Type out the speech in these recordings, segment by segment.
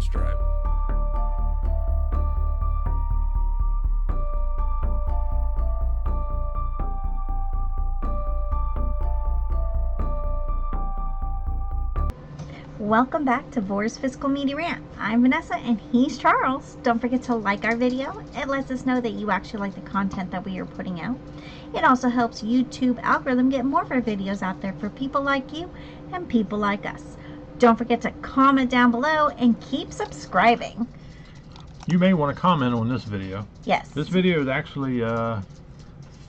subscribe. Welcome back to Vor's Physical Media Rant. I'm Vanessa and he's Charles. Don't forget to like our video. It lets us know that you actually like the content that we are putting out. It also helps YouTube algorithm get more of our videos out there for people like you and people like us. Don't forget to comment down below and keep subscribing. You may want to comment on this video. Yes. This video is actually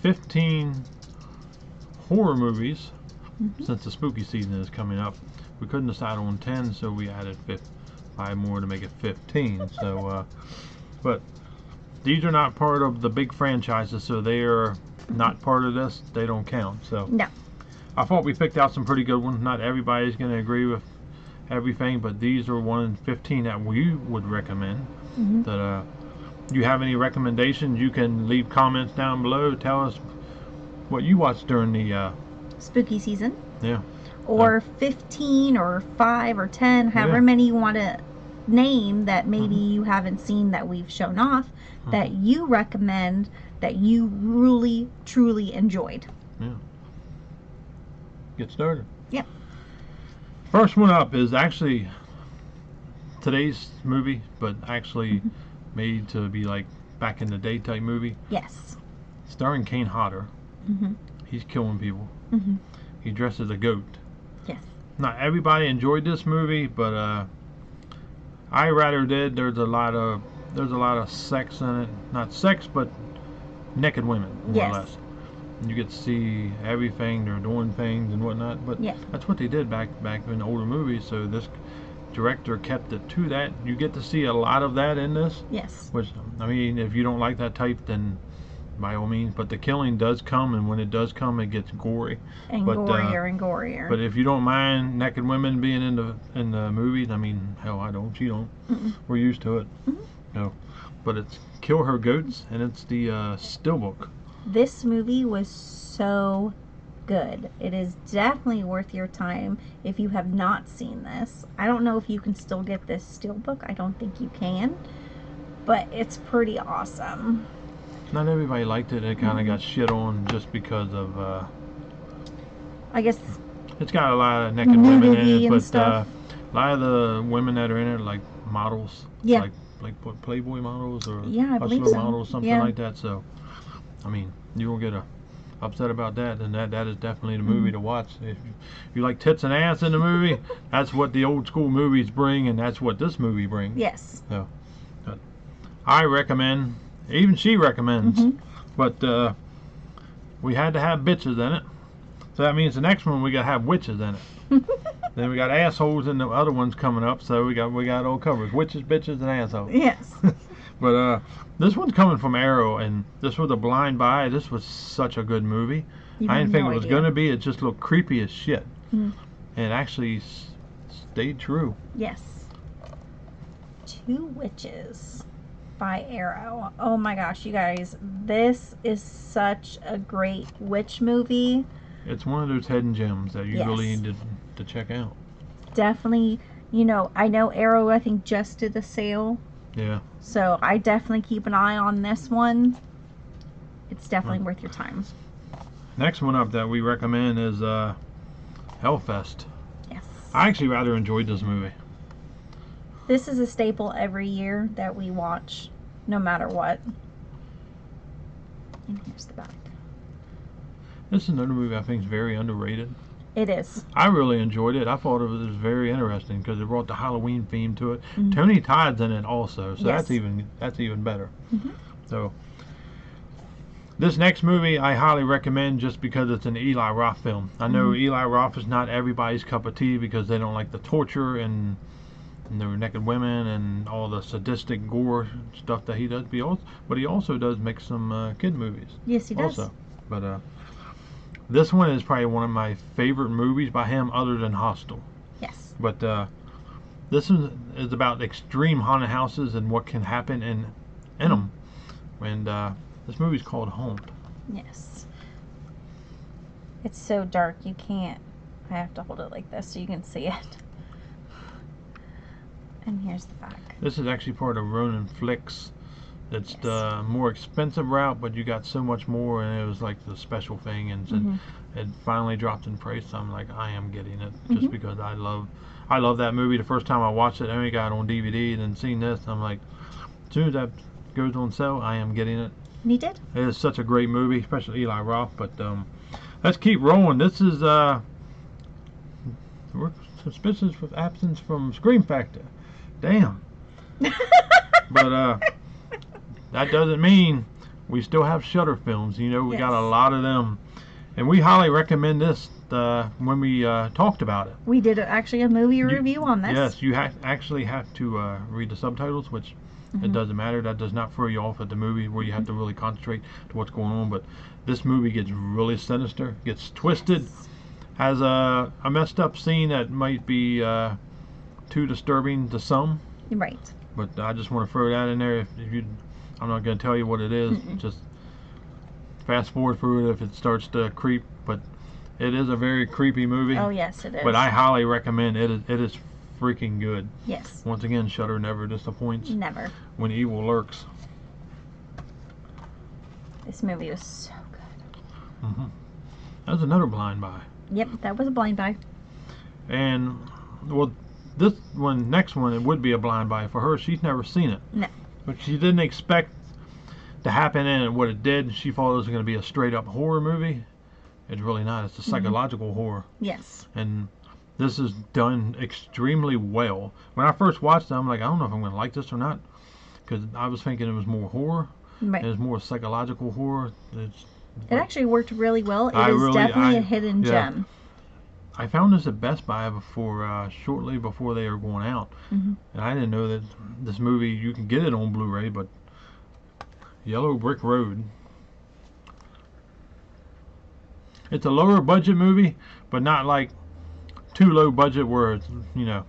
15 horror movies since the spooky season is coming up. We couldn't decide on 10, so we added 5 more to make it 15. So, but these are not part of the big franchises, so they are not part of this. They don't count. So No. I thought we picked out some pretty good ones. Not everybody's going to agree with everything, but these are 1 in 15 that we would recommend. That you have any recommendations, you can leave comments down below. Tell us what you watched during the Spooky season. yeah. Or 15 or 5 or 10, however many you want to name that maybe you haven't seen that we've shown off, that you recommend, that you really, truly enjoyed. Yeah. Get started. Yep. First one up is actually today's movie, but actually made to be like back in the day type movie. Yes. Starring Kane Hodder. He's killing people. He dresses as a goat. Yes. Not everybody enjoyed this movie, but I rather did. There's a lot of sex in it. Not sex, but naked women, more or less. And you get to see everything. They're doing things and whatnot. But that's what they did back in older movies. So this director kept it to that. You get to see a lot of that in this. Yes. Which, I mean, if you don't like that type, then by all means. But the killing does come, and when it does come, it gets gory. And gorier and gorier. But if you don't mind naked women being in the movies, I mean, hell, I don't. You don't. We're used to it. No, but it's Kill Her Goats, and it's the Steelbook. This movie was so good. It is definitely worth your time if you have not seen this. I don't know if you can still get this Steelbook. I don't think you can, but it's pretty awesome. Not everybody liked it. It kind of got shit on just because of I guess it's got a lot of naked women in it, but stuff. a lot of the women that are in it are like models. Yeah. Like Playboy models or I believe Hustler so. models, something like that. So, I mean, you won't get upset about that, and that is definitely the movie to watch. If you like tits and ass in the movie, that's what the old school movies bring, and that's what this movie brings. Yes. So, but I recommend. Even she recommends. But we had to have bitches in it, so that means the next one we got to have witches in it. Then we got assholes in the other ones coming up, so we got all covered: witches, bitches, and assholes. Yes. But this one's coming from Arrow, and this was a blind buy. This was such a good movie. I didn't think it was gonna be. It just looked creepy as shit, and it actually stayed true. Yes. Two Witches by Arrow. Oh my gosh, you guys, this is such a great witch movie. It's one of those hidden gems that you really need to check out. Definitely, you know, I know Arrow, I think, just did the sale. Yeah. So I definitely keep an eye on this one. It's definitely worth your time. Next one up that we recommend is Hellfest. Yes. I actually rather enjoyed this movie. This is a staple every year that we watch, no matter what. And here's the back. This is another movie I think is very underrated. It is. I really enjoyed it. I thought it was very interesting because it brought the Halloween theme to it. Tony Todd's in it also, so that's even better. So this next movie I highly recommend just because it's an Eli Roth film. I know Eli Roth is not everybody's cup of tea because they don't like the torture and the naked women and all the sadistic gore stuff that he does. But he also does make some kid movies. Yes, he does. Also, but this one is probably one of my favorite movies by him, other than Hostel. Yes. But this is about extreme haunted houses and what can happen in them. And this movie's called Haunt. Yes. It's so dark you can't. I have to hold it like this so you can see it. And here's the back. This is actually part of Ronin Flicks. It's Yes. the more expensive route, but you got so much more, and it was like the special thing, and it finally dropped in price. So I'm like, I am getting it just because I love that movie. The first time I watched it, I only got it on DVD, and then seen this, I'm like, as soon as that goes on sale, I am getting it. And he did. It is such a great movie, especially Eli Roth. But let's keep rolling. This is we're suspicious of absence from Scream Factor. Damn. But that doesn't mean we still have Shudder films. You know, we got a lot of them, and we highly recommend this. When we talked about it, We did actually a movie review on this. yes, you actually have to read the subtitles, which it doesn't matter. That does not throw you off at the movie where you have to really concentrate to what's going on. But this movie gets really sinister, gets twisted, has a messed up scene that might be too disturbing to some. Right. But I just want to throw that in there. If you, I'm not going to tell you what it is. Just fast forward through it if it starts to creep. But it is a very creepy movie. Oh yes, it is. But I highly recommend it. It is freaking good. Yes. Once again, Shudder never disappoints Never. when evil lurks. This movie was so good. That was another blind buy. Yep, that was a blind buy. And well, this one, next one, it would be a blind buy for her. She's never seen it. No. But she didn't expect to happen, and what it did, she thought it was going to be a straight up horror movie. It's really not. It's a psychological horror. Yes. And this is done extremely well. When I first watched it, I'm like, I don't know if I'm going to like this or not, because I was thinking it was more horror. Right. It was more psychological horror. It actually worked really well. It is definitely a hidden gem. I found this at Best Buy shortly before they were going out, and I didn't know that this movie, you can get it on Blu-ray, but Yellow Brick Road. It's a lower budget movie, but not like too low budget where it's, you know.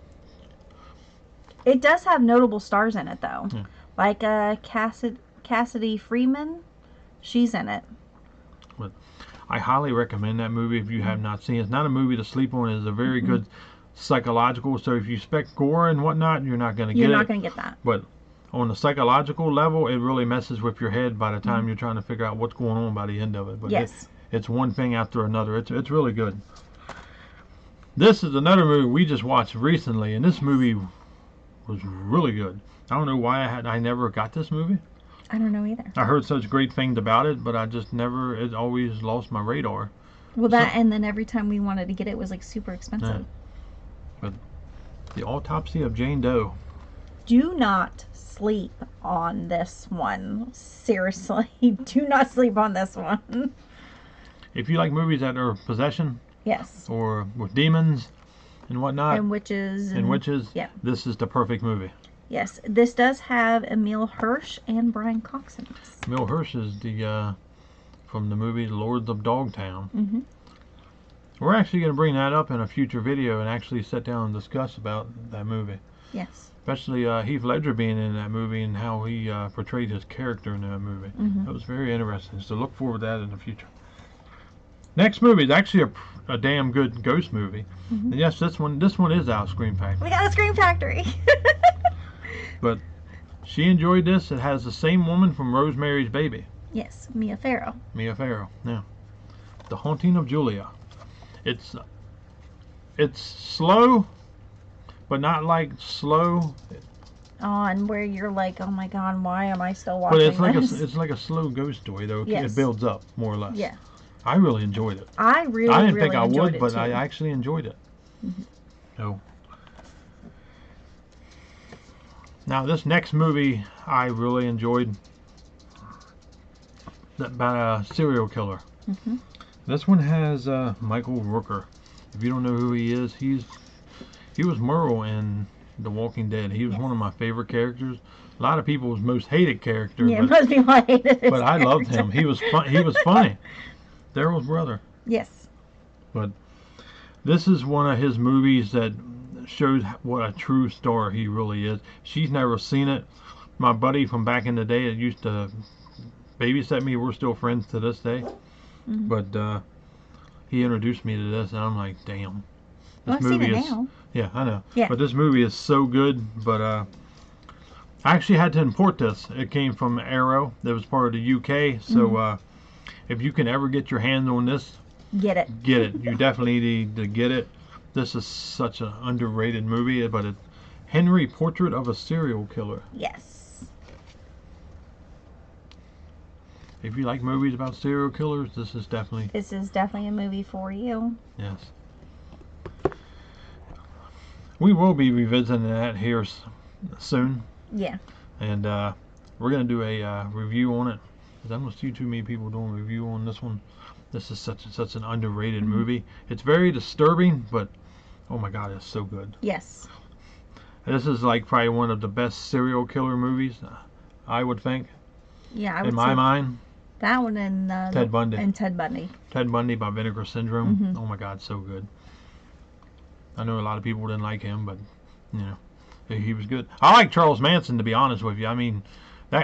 It does have notable stars in it though, Yeah. like Cassidy Freeman. She's in it. But I highly recommend that movie if you have not seen it. It's not a movie to sleep on. It's a very good psychological. So if you expect gore and whatnot, you're not going to get it. You're not going to get that. But on the psychological level, it really messes with your head by the time you're trying to figure out what's going on by the end of it. But Yes. it's one thing after another. It's really good. This is another movie we just watched recently, and this movie was really good. I don't know why I never got this movie. I don't know either. I heard such great things about it, but I just never. It always lost my radar. Well, that and then every time we wanted to get it, it was like super expensive. But The Autopsy of Jane Doe. Do not sleep on this one. Seriously, do not sleep on this one. If you like movies that are possession Yes. or with demons and whatnot And witches. and witches, Yeah. this is the perfect movie. Yes, this does have Emil Hirsch and Brian Cox in this. Emil Hirsch is the from the movie Lords of Dogtown. Mm-hmm. We're actually going to bring that up in a future video and actually sit down and discuss about that movie. Yes. Especially Heath Ledger being in that movie and how he portrayed his character in that movie. That was very interesting. So look forward to that in the future. Next movie is actually a damn good ghost movie. And yes, this one is out of Scream Factory. We got a Scream Factory. But she enjoyed this. It has the same woman from Rosemary's Baby. Yes, Mia Farrow. Mia Farrow. Yeah. The Haunting of Julia. It's slow, but not like slow. On where you're like, oh my god, why am I still watching But it's this? like a slow ghost story though. Yes. It builds up more or less. Yeah. I really enjoyed it. I really, I didn't really think I enjoyed would, it but too. I actually enjoyed it. So now this next movie I really enjoyed. About a serial killer. This one has Michael Rooker. If you don't know who he is, he was Merle in The Walking Dead. He was one of my favorite characters. A lot of people's most hated character. Yeah, but, most people hated it. but I loved him. He was fun. He was funny. Daryl's brother. Yes. But this is one of his movies that shows what a true star he really is. She's never seen it. My buddy from back in the day that used to babysit me, we're still friends to this day. But he introduced me to this, and I'm like, damn, I've seen it now. Yeah, I know. Yeah. But this movie is so good. But I actually had to import this. It came from Arrow. That was part of the UK. So if you can ever get your hands on this, get it. Get it. You definitely need to get it. This is such an underrated movie, but it's Henry, Portrait of a Serial Killer. Yes. If you like movies about serial killers, this is definitely a movie for you. Yes. We will be revisiting that here soon. Yeah. And we're going to do a review on it. I don't see too many people doing a review on this one. This is such an underrated movie. It's very disturbing, but oh my God, it's so good. Yes. This is like probably one of the best serial killer movies, I would think. Yeah, I would in my mind. That one and Ted Bundy. And Ted Bundy. Ted Bundy by Vinegar Syndrome. Oh my God, so good. I know a lot of people didn't like him, but you know, he was good. I like Charles Manson, to be honest with you. I mean,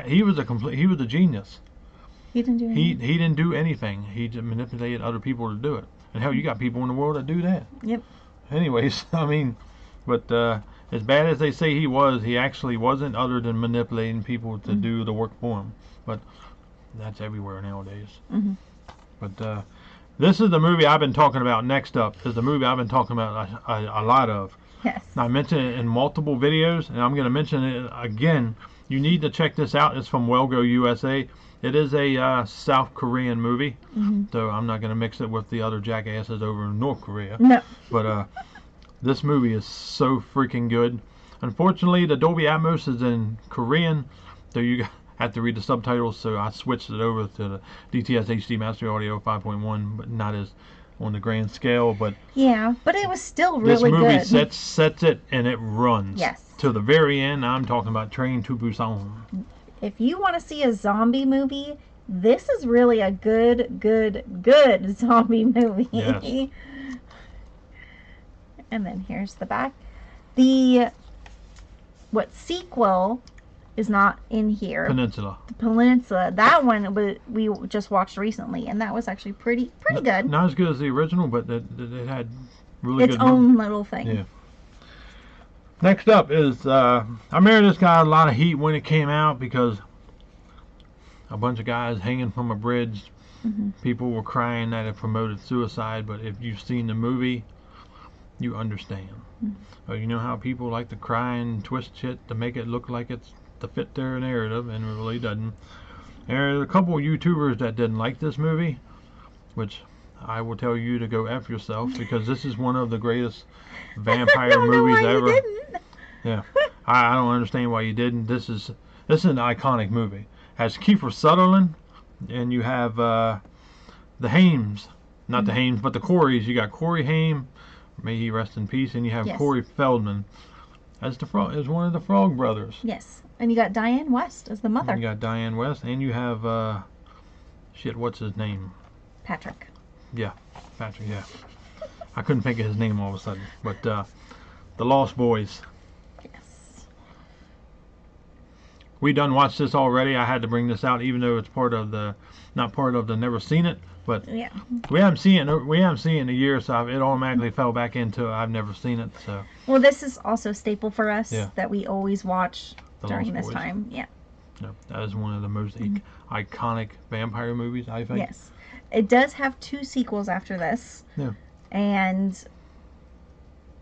he was a genius. He didn't do anything. He didn't do anything. He just manipulated other people to do it. And hell, you got people in the world that do that. Yep. Anyways, I mean, but as bad as they say he actually wasn't, other than manipulating people to do the work for him. But that's everywhere nowadays. But this is the movie I've been talking about. Next up is the movie I've been talking about a lot of. Yes. I mentioned it in multiple videos, and I'm going to mention it again. You need to check this out. It's from Wellgo USA. It is a South Korean movie, so I'm not going to mix it with the other jackasses over in North Korea. No. But this movie is so freaking good. Unfortunately, the Dolby Atmos is in Korean, so you have to read the subtitles. So I switched it over to the DTS HD Master Audio 5.1, but not as on the grand scale. But yeah, but it was still really good. This movie sets it and it runs. Yes. To the very end. I'm talking about Train to Busan. If you want to see a zombie movie, this is really a good zombie movie. Yes. And then here's the back. The sequel is not in here. Peninsula. The Peninsula. That one we just watched recently, and that was actually pretty good. Not as good as the original, but it had really its good own little thing. Yeah. Next up is, I remember this got a lot of heat when it came out because a bunch of guys hanging from a bridge. People were crying that it promoted suicide, but if you've seen the movie, you understand. You know how people like to cry and twist shit to make it look like it's to fit their narrative, and it really doesn't. There's a couple of YouTubers that didn't like this movie, which I will tell you to go F yourself, because this is one of the greatest vampire movies ever. Yeah, I don't understand why you didn't. This is an iconic movie. It has Kiefer Sutherland, and you have the Hames, not the Hames, but the Coreys. You got Corey Haim, may he rest in peace, and you have Corey Feldman as one of the Frog Brothers. Yes, and you got Diane West as the mother. And you got Diane West, and you have what's his name? Patrick. Yeah, Patrick. Yeah, I couldn't think of his name all of a sudden, but the Lost Boys. Yes. We done watched this already. I had to bring this out, even though it's not part of the never seen it. But yeah, we haven't seen it in a year, so it automatically fell back into I've never seen it. So. Well, this is also a staple for us that we always watch during this time. Yeah. Yeah, that is one of the most iconic vampire movies, I think. Yes. It does have 2 sequels after this. Yeah. And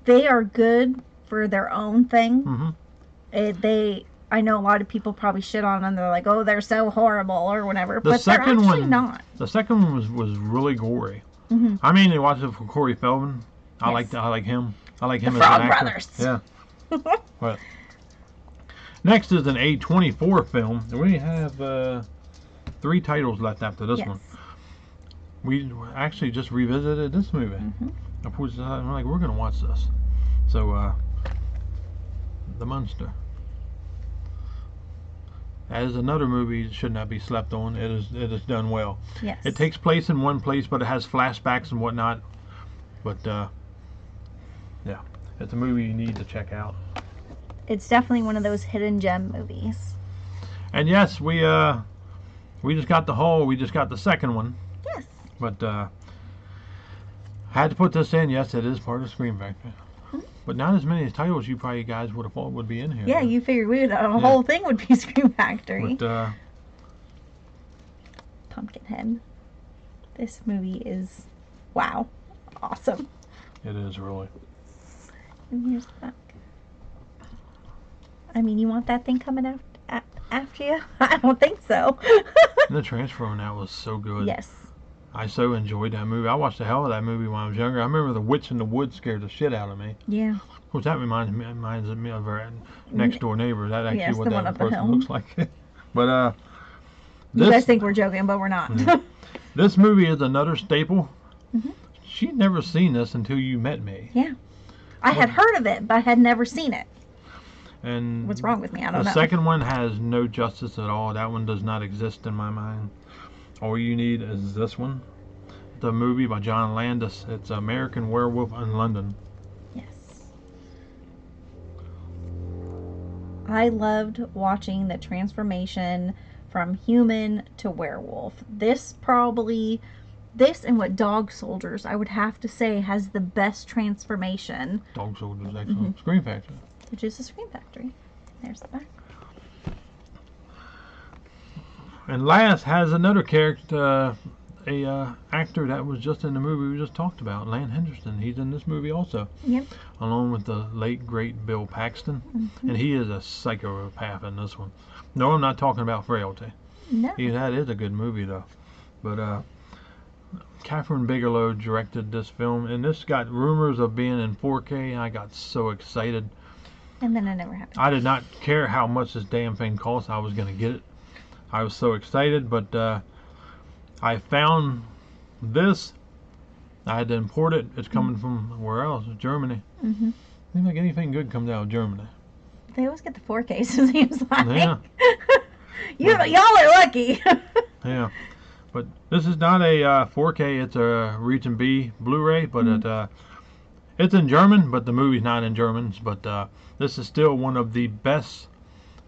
they are good for their own thing. I know a lot of people probably shit on them. They're like, oh, they're so horrible or whatever. But they're actually not. The second one was really gory. I mainly watched it for Corey Feldman. I like him. I like him as an actor. Brothers. Yeah. But next is an A24 film. We have 3 titles left after this one. We actually just revisited this movie. I'm like, we're gonna watch this. So, The Munster. That is another movie that should not be slept on. It is done well. Yes. It takes place in one place, but it has flashbacks and whatnot. But yeah, it's a movie you need to check out. It's definitely one of those hidden gem movies. And yes, we just got the whole. We just got the second one. Yes. But Had to put this in. Yes, it is part of Scream Factory. But not as many titles you probably guys would have thought would be in here. Yeah, though. you figured a whole thing would be Scream Factory. But, Pumpkinhead. This movie is, wow, awesome. it is really. And here's the back. I mean, you want that thing coming out after you? I don't think so. The transfer on that was so good. Yes. I so enjoyed that movie. I watched the hell of that movie when I was younger. I remember The Witch in the Woods scared the shit out of me. Yeah. Of course, that reminds me of our next door neighbor. That actually Yes, what the one that up the person hill. looks like. But You guys this think we're joking, but we're not. this movie is another staple. Mhm. She'd never seen this until you met me. Yeah. I had heard of it, but I had never seen it. And What's wrong with me? I don't the know. second one has no justice at all. That one does not exist in my mind. All you need is this one. The movie by John Landis. It's American Werewolf in London. Yes. I loved watching the transformation from human to werewolf. This and what Dog Soldiers, I would have to say, has the best transformation. Dog Soldiers, excellent. Scream Factory. Which is the Scream Factory. There's the back. And last has another character, actor that was just in the movie we just talked about, Lance Henderson. He's in this movie also. Yep. Along with the late, great Bill Paxton. And he is a psychopath in this one. No, I'm not talking about Frailty. No. That is a good movie, though. But Catherine Bigelow directed this film, and this got rumors of being in 4K, and I got so excited. And then it never happened. I did not care how much this damn thing cost. I was going to get it. I was so excited, but I found this. I had to import it. It's coming from where else? Germany. Mm-hmm. Seems like anything good comes out of Germany. They always get the 4Ks, it seems like. Yeah. Y'all are lucky. Yeah. But this is not a 4K. It's a Region B Blu-ray, but it's in German, but the movie's not in German. But this is still one of the best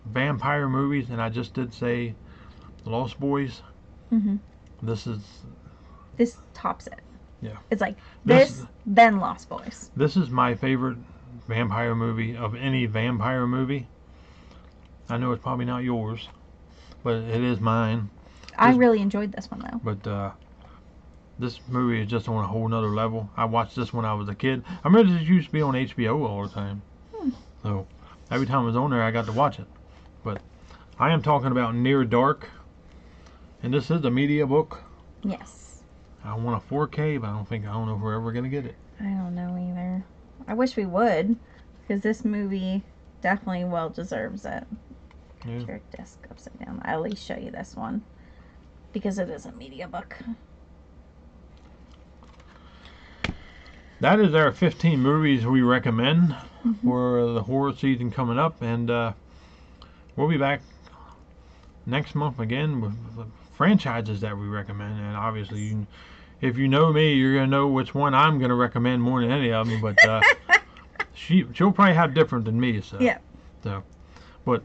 vampire movies, and I just did say Lost Boys. Mm-hmm. This tops it. Yeah. It's like this then Lost Boys. This is my favorite vampire movie of any vampire movie. I know it's probably not yours, but it is mine. I really enjoyed this one, though. But this movie is just on a whole nother level. I watched this when I was a kid. I remember this used to be on HBO all the time. So every time it was on there, I got to watch it. But I am talking about Near Dark. And this is a media book. Yes. I want a 4K, but I don't know if we're ever going to get it. I don't know either. I wish we would, because this movie definitely well deserves it. Yeah. Your disc upside down. I'll at least show you this one, because it is a media book. That is our 15 movies we recommend for the horror season coming up. And we'll be back next month again with the franchises that we recommend. And obviously, if you know me, you're going to know which one I'm going to recommend more than any of them. But she'll probably have different than me. So. Yeah. So, but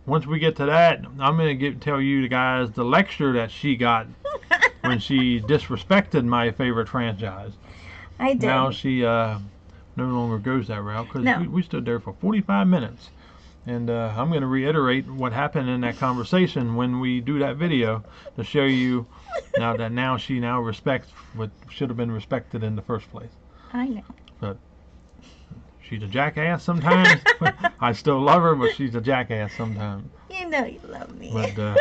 once we get to that, I'm going to tell you guys the lecture that she got when she disrespected my favorite franchise. I did. Now she no longer goes that route, because we stood there for 45 minutes. And I'm going to reiterate what happened in that conversation when we do that video to show you now she respects what should have been respected in the first place. I know. But she's a jackass sometimes. I still love her, but she's a jackass sometimes. You know you love me. But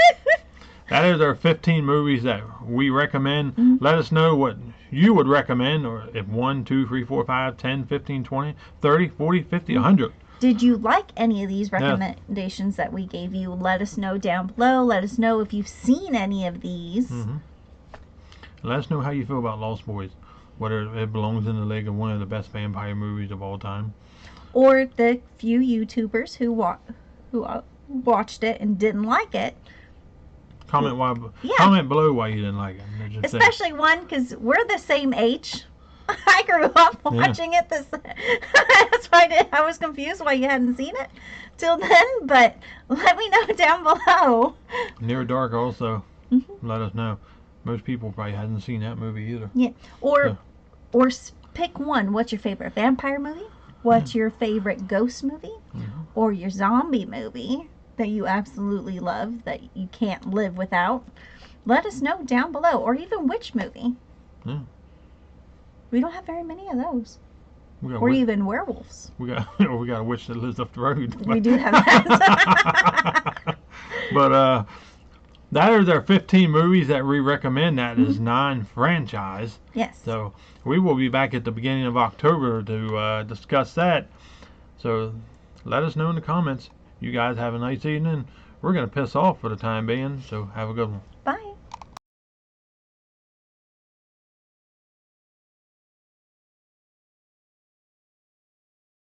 that is our 15 movies that we recommend. Let us know what you would recommend, or if 1, 2, 3, 4, 5, 10, 15, 20, 30, 40, 50, 100. Did you like any of these recommendations that we gave you? Let us know down below. Let us know if you've seen any of these. Let us know how you feel about Lost Boys. Whether it belongs in the league of one of the best vampire movies of all time. Or the few YouTubers who watched it and didn't like it. Comment below why you didn't like it. Especially one, because we're the same age. I grew up watching it. That's why I was confused why you hadn't seen it till then. But let me know down below. Near Dark also. Let us know. Most people probably hadn't seen that movie either. Yeah. Or Pick one. What's your favorite vampire movie? What's your favorite ghost movie? Or your zombie movie that you absolutely love, that you can't live without? Let us know down below. Or even witch movie. Yeah. We don't have very many of those. Or even werewolves. We got a witch that lives up the road. We do have that. But that is our 15 movies that we recommend. That is non-franchise. Yes. So we will be back at the beginning of October to discuss that. So let us know in the comments. You guys have a nice evening. We're going to piss off for the time being, so have a good one.